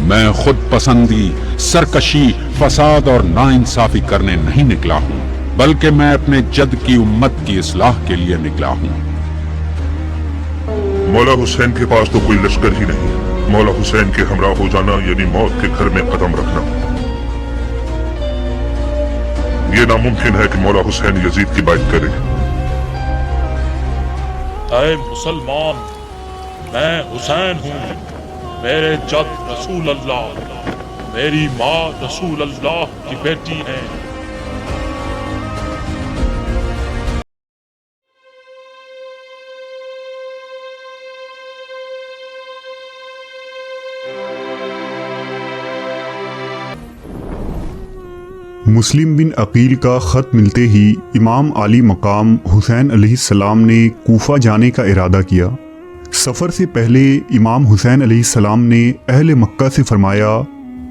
मैं खुद पसंदी, सरकशी, फसाद और नाइंसाफी करने नहीं निकला हूँ, बल्कि मैं अपने जद की उम्मत की इस्लाह के लिए निकला हूँ। मौला हुसैन के पास तो कोई लश्कर ही नहीं। मौला हुसैन के हमरा हो जाना यानी मौत के घर में कदम रखना। ये नामुमकिन है कि मौला हुसैन यजीद की बात करे। ऐ मुसलमान, मैं हुसैन हूँ, मेरे जद रसूल अल्लाह, मेरी माँ रसूल अल्लाह की बेटी है। मुस्लिम बिन अकील का ख़त मिलते ही इमाम आली मकाम हुसैन अलैहिस्सलाम ने कूफा जाने का इरादा किया। सफ़र से पहले इमाम हुसैन अलैहिस्सलाम ने अहले मक्का से फरमाया,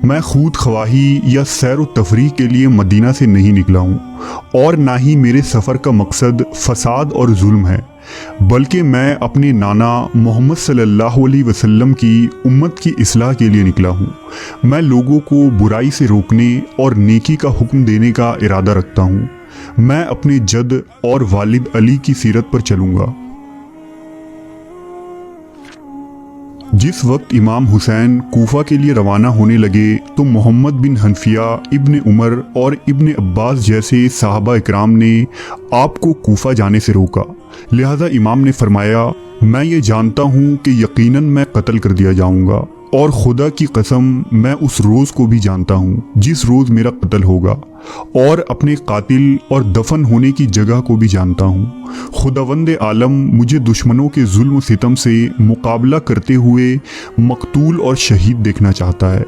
मैं खूद ख्वाही या सैर व तफरीह के लिए मदीना से नहीं निकला हूँ और ना ही मेरे सफ़र का मकसद फ़साद और जुल्म है, बल्कि मैं अपने नाना मोहम्मद सल्लल्लाहु अलैहि वसल्लम की उम्मत की इस्लाह के लिए निकला हूँ। मैं लोगों को बुराई से रोकने और नेकी का हुक्म देने का इरादा रखता हूँ। मैं अपने जद और वालिद अली की सीरत पर चलूँगा। जिस वक्त इमाम हुसैन कूफा के लिए रवाना होने लगे तो मोहम्मद बिन हनफिया, इब्न उमर और इब्न अब्बास जैसे साहबा इकराम ने आपको कूफा जाने से रोका। लिहाजा इमाम ने फरमाया, मैं ये जानता हूँ कि यकीनन मैं कत्ल कर दिया जाऊँगा और खुदा की कसम मैं उस रोज़ को भी जानता हूँ जिस रोज़ मेरा कत्ल होगा, और अपने कातिल और दफन होने की जगह को भी जानता हूँ। खुदावंद आलम मुझे दुश्मनों के जुल्म सितम से मुकाबला करते हुए मकतूल और शहीद देखना चाहता है,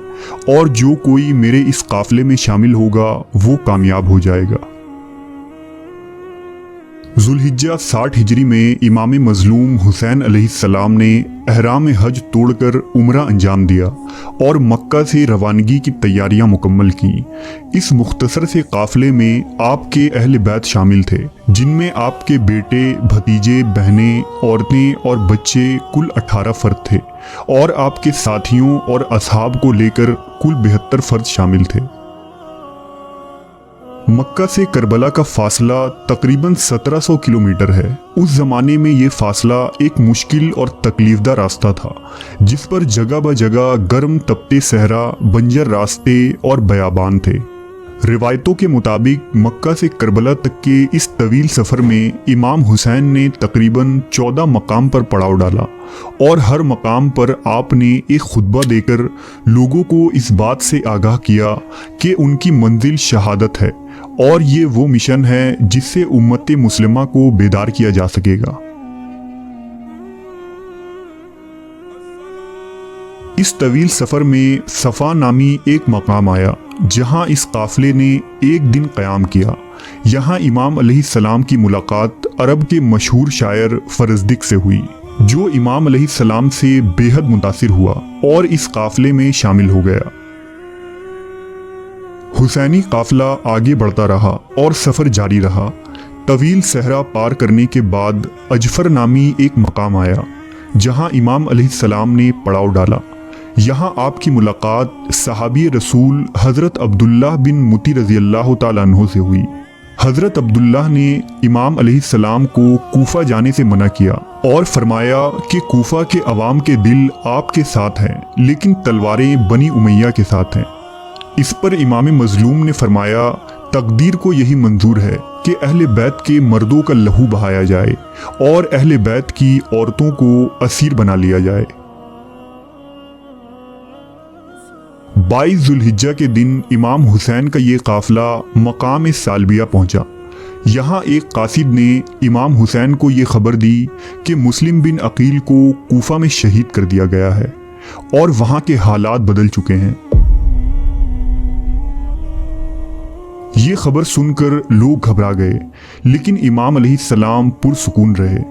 और जो कोई मेरे इस काफ़िले में शामिल होगा वो कामयाब हो जाएगा। ज़ुल्हिज्जा 60 हिजरी में इमाम मज़लूम हुसैन अलैहिस्सलाम ने एहराम हज तोड़कर उम्रा अंजाम दिया और मक्का से रवानगी की तैयारियां मुकम्मल की। इस मुख्तसर से काफ़िले में आपके अहले बैत शामिल थे, जिनमें आपके बेटे, भतीजे, बहनें, औरतें और बच्चे कुल 18 फ़र्द थे, और आपके साथियों और असहाब को लेकर कुल 72 फ़र्द शामिल थे। मक्का से करबला का फासला तकरीबन 1700 किलोमीटर है। उस ज़माने में ये फासला एक मुश्किल और तकलीफदा रास्ता था, जिस पर जगह ब जगह गर्म तपते सहरा, बंजर रास्ते और बयाबान थे। रिवायतों के मुताबिक मक्का से करबला तक के इस तवील सफ़र में इमाम हुसैन ने तकरीबन 14 मकाम पर पड़ाव डाला, और हर मकाम पर आपने एक खुतबा देकर लोगों को इस बात से आगाह किया कि उनकी मंजिल शहादत है और ये वो मिशन है जिससे उम्मत मुस्लिमा को बेदार किया जा सकेगा। इस तवील सफ़र में सफ़ा नामी एक मकाम आया, जहां इस काफ़िले ने एक दिन क़याम किया। यहाँ इमाम अलैहिस्सलाम की मुलाकात अरब के मशहूर शायर फरजदिक से हुई, जो इमाम अलैहिस्सलाम से बेहद मुतासिर हुआ और इस काफ़िले में शामिल हो गया। हुसैनी काफ़िला आगे बढ़ता रहा और सफ़र जारी रहा। तवील सहरा पार करने के बाद अजफर नामी एक मकाम आया, जहां इमाम अलैहिस्सलाम ने पड़ाव डाला। यहाँ आपकी मुलाकात सहाबी रसूल हज़रत अब्दुल्लाह बिन मुती रज़ियल्लाहु ताला अन्हु से हुई। हज़रत अब्दुल्लाह ने इमाम अलैहिस्सलाम को कूफा जाने से मना किया और फरमाया कि कूफा के अवाम के दिल आपके साथ हैं, लेकिन तलवारें बनी उमैया के साथ हैं। इस पर इमाम मज़लूम ने फरमाया, तकदीर को यही मंजूर है कि अहले बैत के मर्दों का लहू बहाया जाए और अहले बैत की औरतों को असीर बना लिया जाए। 22 ज़ुल्हिज्जा के दिन इमाम हुसैन का ये काफ़िला मकाम सालबिया पहुंचा। यहाँ एक कासिद ने इमाम हुसैन को ये खबर दी कि मुस्लिम बिन अकील को कूफा में शहीद कर दिया गया है और वहाँ के हालात बदल चुके हैं। ये खबर सुनकर लोग घबरा गए, लेकिन इमाम अलैहिस्सलाम पुरसुकून रहे।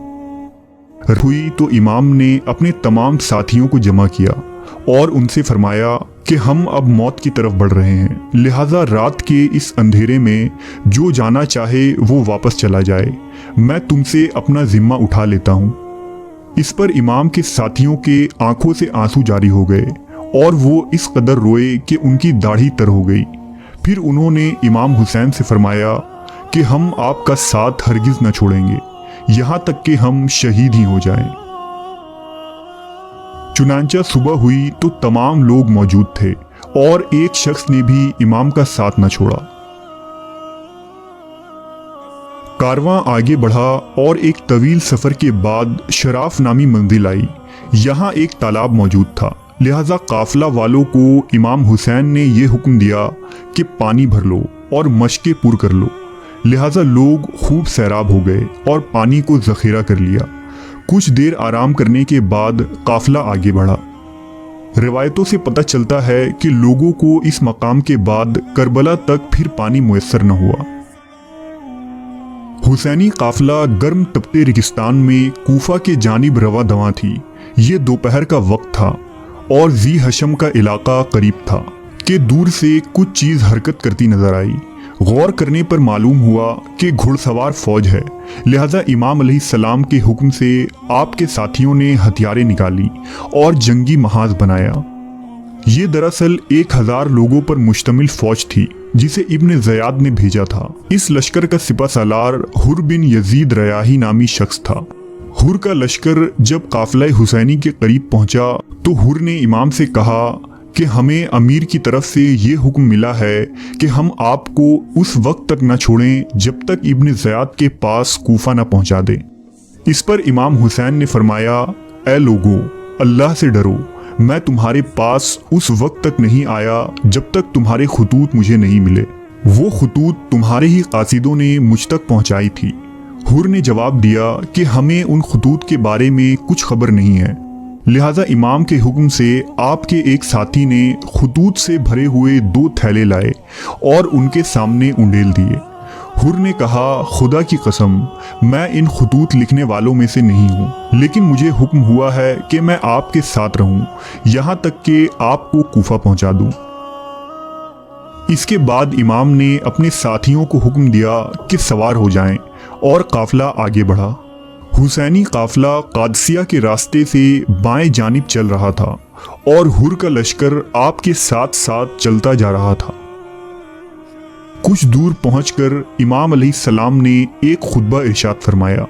हुई तो इमाम ने अपने तमाम साथियों को जमा किया और उनसे फरमाया कि हम अब मौत की तरफ बढ़ रहे हैं, लिहाजा रात के इस अंधेरे में जो जाना चाहे वो वापस चला जाए, मैं तुमसे अपना जिम्मा उठा लेता हूँ। इस पर इमाम के साथियों के आंखों से आंसू जारी हो गए और वो इस कदर रोए कि उनकी दाढ़ी तर हो गई। फिर उन्होंने इमाम हुसैन से फरमाया कि हम आपका साथ हरगिज न छोड़ेंगे, यहाँ तक कि हम शहीद ही हो जाएं। चुनांचा सुबह हुई तो तमाम लोग मौजूद थे और एक शख्स ने भी इमाम का साथ न छोड़ा। कारवां आगे बढ़ा और एक तवील सफर के बाद शराफ नामी मंजिल आई। यहाँ एक तालाब मौजूद था, लिहाजा काफिला वालों को इमाम हुसैन ने यह हुक्म दिया कि पानी भर लो और मशकें पूर कर लो। लिहाजा लोग खूब सैराब हो गए और पानी को जखीरा कर लिया। कुछ देर आराम करने के बाद काफिला आगे बढ़ा। रिवायतों से पता चलता है कि लोगों को इस मकाम के बाद करबला तक फिर पानी मुयस्सर न हुआ। हुसैनी काफिला गर्म तपते रेगिस्तान में कूफा के जानिब रवा दवा थी। ये दोपहर का वक्त था और जी हशम का इलाका करीब था कि दूर से कुछ चीज़ हरकत करती नजर आई। गौर करने पर मालूम हुआ कि घुड़सवार फौज है। लिहाजा इमाम अलैहिस्सलाम के हुक्म से आपके साथियों ने हथियारें निकाली और जंगी महाज बनाया। ये दरअसल 1000 लोगों पर मुश्तमिल फौज थी जिसे इब्न ज़ियाद ने भेजा था। इस लश्कर का सिपा सालार हुर बिन यजीद रयाही नामी शख्स था। हुर का लश्कर जब काफिला हुसैनी के करीब पहुंचा तो हुर ने इमाम से कहा कि हमें अमीर की तरफ से ये हुक्म मिला है कि हम आपको उस वक्त तक न छोड़ें जब तक इब्न ज़ियाद के पास कूफा न पहुंचा दें। इस पर इमाम हुसैन ने फरमाया, ऐ लोगों, अल्लाह से डरो, मैं तुम्हारे पास उस वक्त तक नहीं आया जब तक तुम्हारे खतूत मुझे नहीं मिले। वो खतूत तुम्हारे ही कासिदों ने मुझ तक पहुंचाई थी। हुर ने जवाब दिया कि हमें उन खतूत के बारे में कुछ खबर नहीं है। लिहाजा इमाम के हुक्म से आपके एक साथी ने खतूत से भरे हुए 2 थैले लाए और उनके सामने उंडेल दिए। हुर ने कहा, खुदा की कसम, मैं इन खतूत लिखने वालों में से नहीं हूँ, लेकिन मुझे हुक्म हुआ है कि मैं आपके साथ रहूँ यहाँ तक कि आपको कूफा पहुँचा दूँ। इसके बाद इमाम ने अपने साथियों को हुक्म दिया कि सवार हो जाएं और काफिला आगे बढ़ा। हुसैनी काफिला कादसिया के रास्ते से बाएं जानिब चल रहा था और हुर का लश्कर आपके साथ साथ चलता जा रहा था। कुछ दूर पहुंचकर इमाम अलैहिस्सलाम ने एक खुतबा इरशाद फरमाया,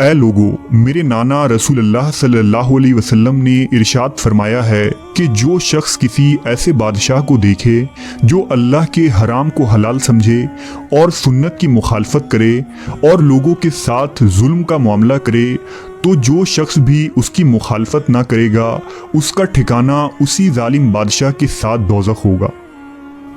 ऐ लोगों, मेरे नाना रसूलुल्लाह सल्लल्लाहु अलैहि वसल्लम ने इरशाद फरमाया है कि जो शख्स किसी ऐसे बादशाह को देखे जो अल्लाह के हराम को हलाल समझे और सुन्नत की मुखालफत करे और लोगों के साथ जुल्म का मामला करे, तो जो शख्स भी उसकी मुखालफत ना करेगा उसका ठिकाना उसी जालिम बादशाह के साथ दोज़ख होगा।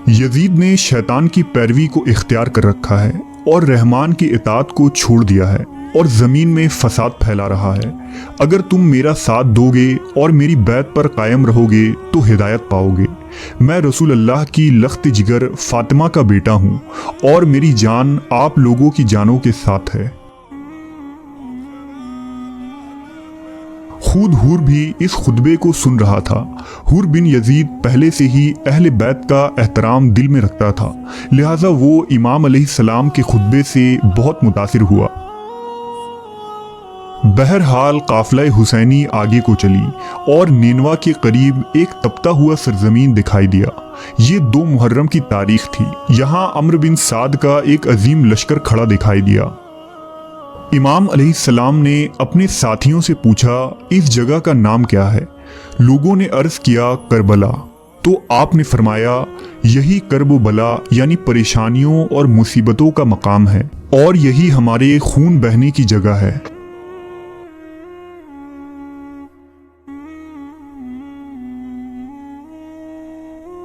यजीद ने शैतान की पैरवी को इख्तियार कर रखा है और रहमान की इताअत को छोड़ दिया है और ज़मीन में फसाद फैला रहा है। अगर तुम मेरा साथ दोगे और मेरी बैत पर कायम रहोगे तो हिदायत पाओगे। मैं रसूल अल्लाह की लख्त जिगर फातिमा का बेटा हूँ और मेरी जान आप लोगों की जानों के साथ है। खुद हुर भी इस खुतबे को सुन रहा था। हुर बिन यजीद पहले से ही अहले बैत का एहतराम दिल में रखता था, लिहाजा वो इमाम अलैहिस्सलाम के खुतबे से बहुत मुतासिर हुआ। बहरहाल काफिला हुसैनी आगे को चली और नेनवा के करीब एक तपता हुआ सरजमीन दिखाई दिया। ये 2 मुहर्रम की तारीख थी। यहाँ अम्र बिन साद का एक अजीम लश्कर खड़ा दिखाई दिया। इमाम अलैहिस्सलाम ने अपने साथियों से पूछा, इस जगह का नाम क्या है? लोगों ने अर्ज किया, करबला। तो आपने फरमाया, यही कर्ब बला यानी परेशानियों और मुसीबतों का मकाम है और यही हमारे खून बहने की जगह है।